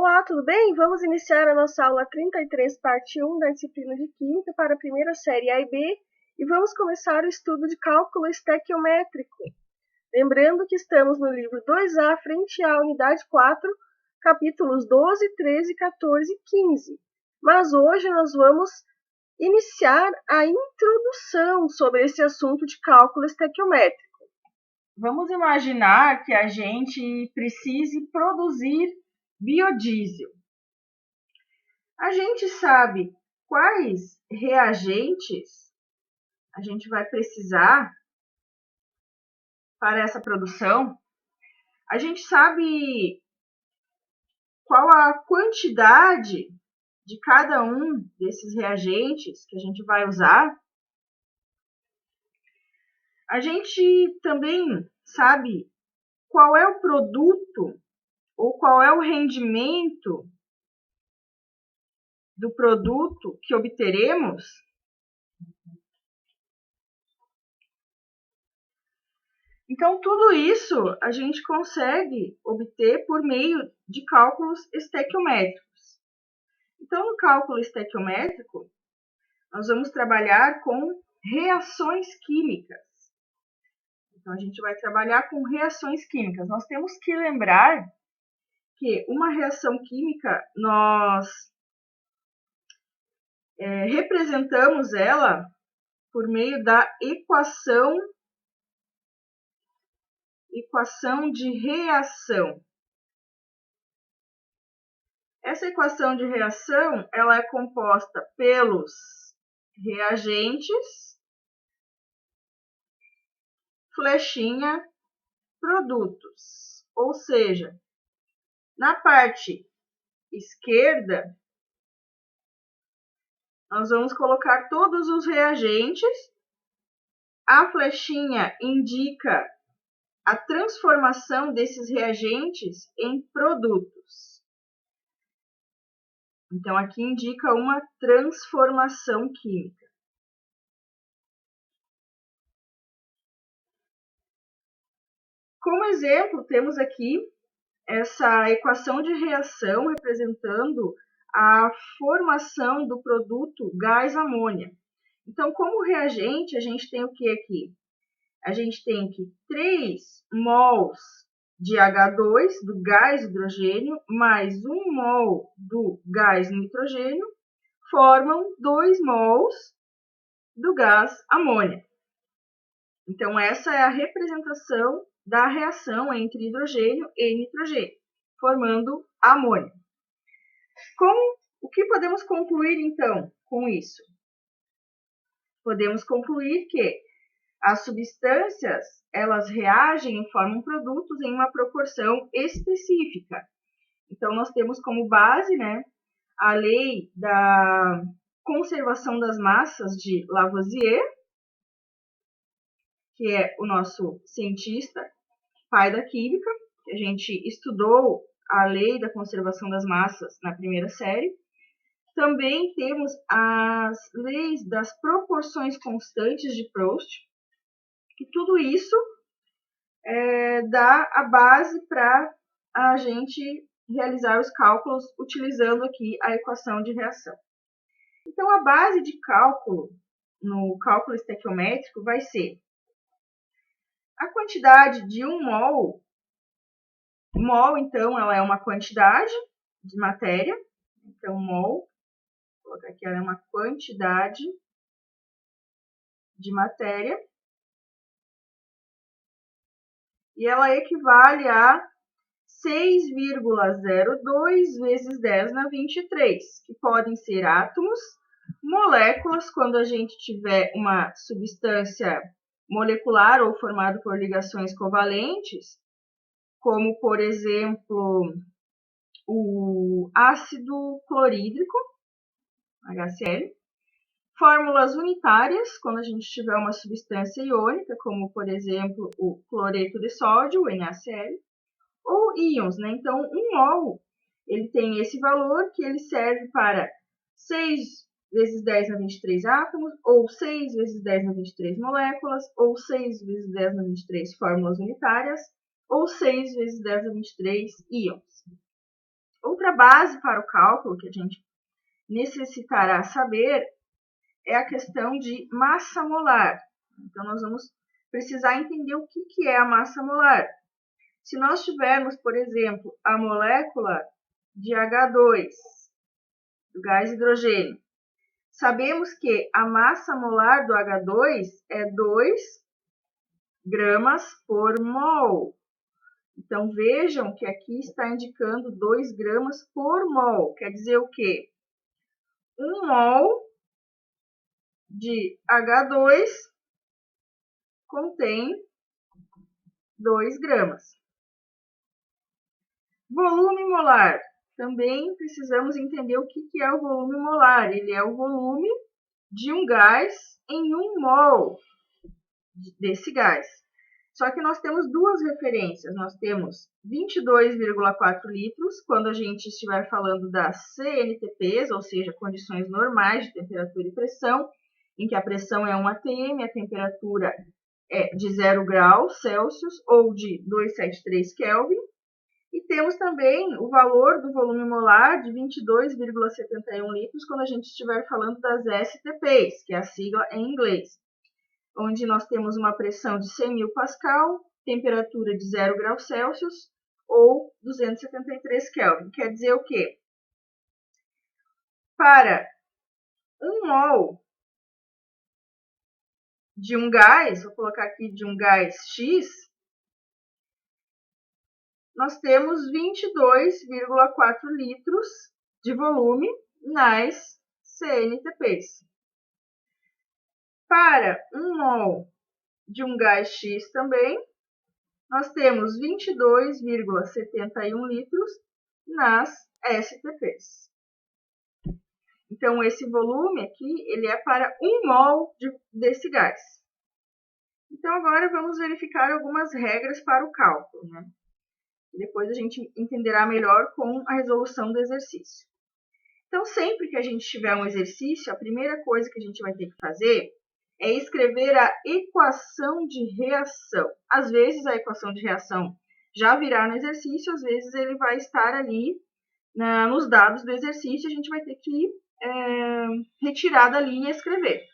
Olá, tudo bem? Vamos iniciar a nossa aula 33, parte 1 da disciplina de Química para a primeira série A e B e vamos começar o estudo de cálculo estequiométrico. Lembrando que estamos no livro 2A, frente à unidade 4, capítulos 12, 13, 14 e 15. Mas hoje nós vamos iniciar a introdução sobre esse assunto de cálculo estequiométrico. Vamos imaginar que a gente precise produzir biodiesel. A gente sabe quais reagentes a gente vai precisar para essa produção. A gente sabe qual a quantidade de cada um desses reagentes que a gente vai usar. A gente também sabe qual é o produto ou qual é o rendimento do produto que obteremos. Então, tudo isso a gente consegue obter por meio de cálculos estequiométricos. Então, no cálculo estequiométrico, nós vamos trabalhar com reações químicas. Então, a gente vai trabalhar com reações químicas. Nós temos que lembrar que uma reação química, nós representamos ela por meio da equação de reação. Essa equação de reação, ela é composta pelos reagentes, flechinha, produtos. Ou seja, na parte esquerda, nós vamos colocar todos os reagentes. A flechinha indica a transformação desses reagentes em produtos. Então, aqui indica uma transformação química. Como exemplo, temos aqui essa equação de reação representando a formação do produto gás amônia. Então, como reagente, a gente tem o que aqui? A gente tem aqui 3 mols de H2, do gás hidrogênio, mais 1 mol do gás nitrogênio, formam 2 mols do gás amônia. Então, essa é a representação da reação entre hidrogênio e nitrogênio, formando amônia. O que podemos concluir, então, com isso? Podemos concluir que as substâncias, elas reagem e formam produtos em uma proporção específica. Então, nós temos como base, a lei da conservação das massas de Lavoisier, que é o nosso cientista, pai da química, que a gente estudou a lei da conservação das massas na primeira série. Também temos as leis das proporções constantes de Proust, que tudo isso dá a base para a gente realizar os cálculos utilizando aqui a equação de reação. Então, a base de cálculo no cálculo estequiométrico vai ser a quantidade de 1 mol. Mol, então, ela é uma quantidade de matéria. Então, mol, vou colocar aqui, ela é uma quantidade de matéria. E ela equivale a 6,02 vezes 10 na 23, que podem ser átomos, moléculas, quando a gente tiver uma substância molecular ou formada por ligações covalentes, como, por exemplo, o ácido clorídrico, HCl. Fórmulas unitárias, quando a gente tiver uma substância iônica, como, por exemplo, o cloreto de sódio, o NaCl. Ou íons, Então, 1 mol, ele tem esse valor que ele serve para 6 vezes 10 na 23 átomos, ou 6 vezes 10 na 23 moléculas, ou 6 vezes 10 na 23 fórmulas unitárias, ou 6 vezes 10 na 23 íons. Outra base para o cálculo que a gente necessitará saber é a questão de massa molar. Então, nós vamos precisar entender o que é a massa molar. Se nós tivermos, por exemplo, a molécula de H2, do gás hidrogênio, sabemos que a massa molar do H2 é 2 gramas por mol. Então, vejam que aqui está indicando 2 gramas por mol. Quer dizer o quê? 1 mol de H2 contém 2 gramas. Volume molar. Também precisamos entender o que é o volume molar. Ele é o volume de um gás em 1 mol desse gás. Só que nós temos duas referências. Nós temos 22,4 litros, quando a gente estiver falando das CNTPs, ou seja, condições normais de temperatura e pressão, em que a pressão é 1 atm, a temperatura é de 0 graus Celsius ou de 273 Kelvin. E temos também o valor do volume molar de 22,71 litros, quando a gente estiver falando das STPs, que é a sigla em inglês, onde nós temos uma pressão de 100.000 pascal, temperatura de 0 graus Celsius ou 273 Kelvin. Quer dizer o quê? Para 1 mol de um gás, vou colocar aqui de um gás X, nós temos 22,4 litros de volume nas CNTPs. Para 1 mol de um gás X também, nós temos 22,71 litros nas STPs. Então, esse volume aqui, ele é para 1 mol desse gás. Então, agora vamos verificar algumas regras para o cálculo, né? E depois a gente entenderá melhor com a resolução do exercício. Então, sempre que a gente tiver um exercício, a primeira coisa que a gente vai ter que fazer é escrever a equação de reação. Às vezes, a equação de reação já virá no exercício, às vezes ele vai estar ali nos dados do exercício, a gente vai ter que retirar da linha e escrever.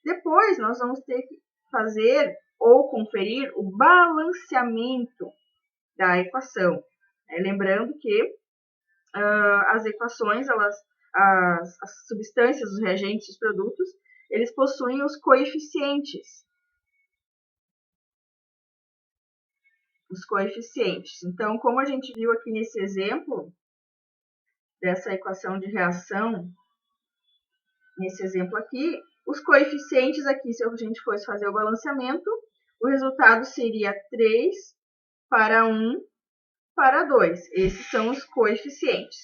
Depois, nós vamos ter que fazer ou conferir o balanceamento da equação. Lembrando que as equações, as substâncias, os reagentes, os produtos, eles possuem os coeficientes. Os coeficientes. Então, como a gente viu aqui nesse exemplo, dessa equação de reação, nesse exemplo aqui, os coeficientes aqui, se a gente fosse fazer o balanceamento, o resultado seria 3 para 1 para 2. Esses são os coeficientes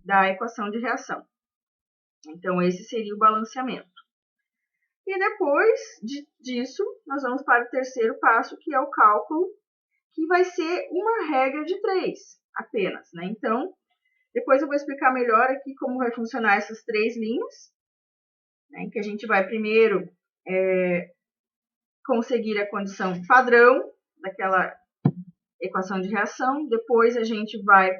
da equação de reação. Então, esse seria o balanceamento. E depois disso, nós vamos para o terceiro passo, que é o cálculo, que vai ser uma regra de 3 apenas, né? Então, depois eu vou explicar melhor aqui como vai funcionar essas 3 linhas, né, em que a gente vai primeiro conseguir a condição padrão daquela equação de reação, depois a gente vai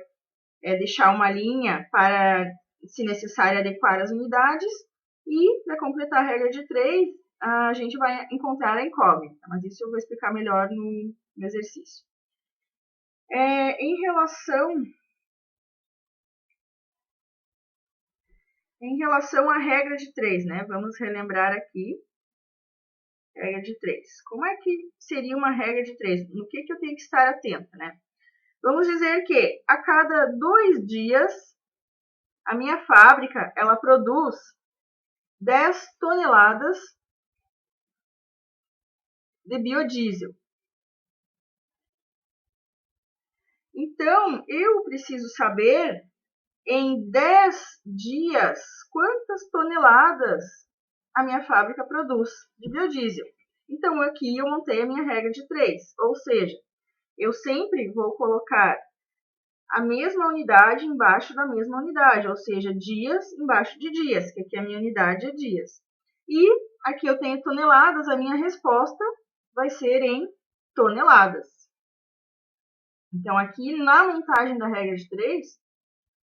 deixar uma linha para, se necessário, adequar as unidades, e para completar a regra de 3, a gente vai encontrar a incógnita, mas isso eu vou explicar melhor no exercício. Em relação à regra de 3, né? Vamos relembrar aqui. Regra de 3. Como é que seria uma regra de 3? No que eu tenho que estar atenta, né? Vamos dizer que a cada 2 dias, a minha fábrica, ela produz 10 toneladas de biodiesel. Então, eu preciso saber, em 10 dias, quantas toneladas a minha fábrica produz de biodiesel. Então, aqui eu montei a minha regra de 3, ou seja, eu sempre vou colocar a mesma unidade embaixo da mesma unidade, ou seja, dias embaixo de dias, que aqui a minha unidade é dias. E aqui eu tenho toneladas, a minha resposta vai ser em toneladas. Então, aqui na montagem da regra de 3,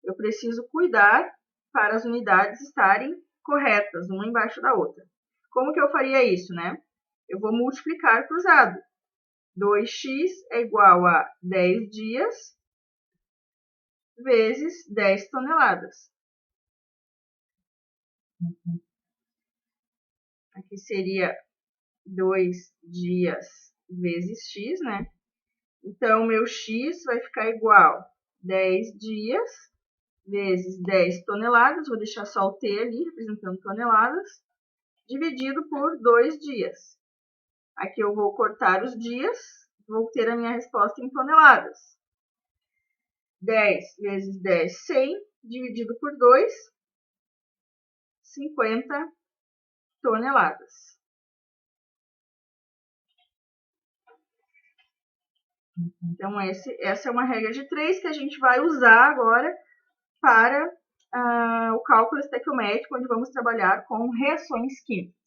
eu preciso cuidar para as unidades estarem corretas, uma embaixo da outra. Como que eu faria isso, né? Eu vou multiplicar cruzado. 2x é igual a 10 dias vezes 10 toneladas. Aqui seria 2 dias vezes x, né? Então, meu x vai ficar igual a 10 dias vezes 10 toneladas, vou deixar só o t ali, representando toneladas, dividido por 2 dias. Aqui eu vou cortar os dias, vou ter a minha resposta em toneladas. 10 vezes 10, 100, dividido por 2, 50 toneladas. Então, essa é uma regra de 3 que a gente vai usar agora para o cálculo estequiométrico, onde vamos trabalhar com reações químicas.